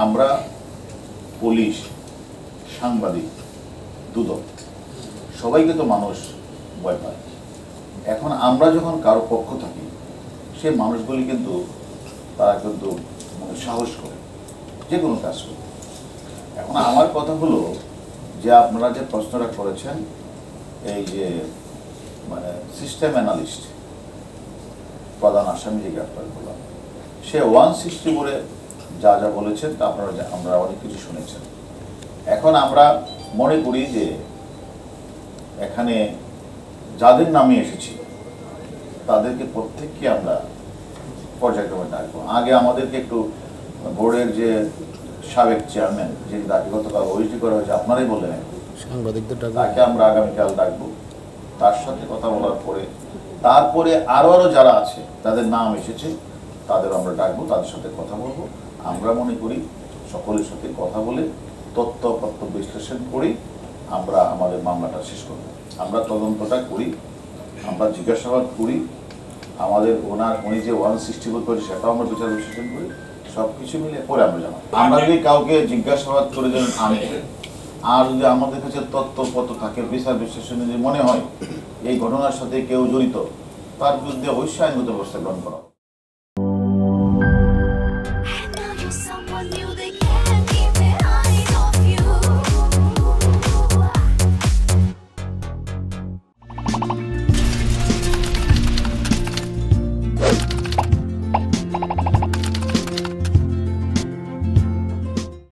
আমরা পুলিশ, সাংবাদিক, দুদক সবাইকে তো মানুষ ভয় পায়। এখন আমরা যখন কারো পক্ষ থাকি, সে মানুষগুলি কিন্তু তারা কিন্তু সাহস করে যে কোনো কাজ করে। এখন আমার কথা হলো যে আপনারা যে প্রশ্নটা করেছেন, এই যে মানে সিস্টেম অ্যানালিস্ট প্রধান আসামি যে গ্রেফতার করলাম, সে 164 যা যা বলেছেন তা আমরা অনেক কিছু শুনেছেন। এখন আমরা মনে করি যে এখানে যাদের নামে এসেছি তাদেরকে প্রত্যেককে আমরা পর্যায়ক্রমে ডাকবো। আগে আমাদেরকে একটু বোর্ডের যে সাবেক চেয়ারম্যান, যিনি তাকে গতকাল ওএসডি করা হয়েছে, আপনারাই বললেন, সাংবাদিকদের তাকে আমরা আগামীকাল ডাকবো। তার সাথে কথা বলার পরে তারপরে আরো যারা আছে তাদের নাম এসেছে তাদের আমরা ডাকবো, তাদের সাথে কথা বলবো। আমরা মনে করি সকলের সাথে কথা বলে তথ্য বিশ্লেষণ করি আমরা আমাদের মামলাটা শেষ করব। আমরা তদন্তটা করি, আমরা জিজ্ঞাসাবাদ করি, আমাদের উনি যে 164 করে সেটাও আমরা বিচার বিশ্লেষণ করি, সব কিছু মিলে পরে আমরা জানাবো। আমরা যদি কাউকে জিজ্ঞাসাবাদ করে দেন আনে, আর যদি আমাদের কাছে তথ্যপত্র থাকে, বিচার বিশ্লেষণে যদি মনে হয় এই ঘটনার সাথে কেউ জড়িত, তার বিরুদ্ধে অবশ্যই আইনগত ব্যবস্থা গ্রহণ করা।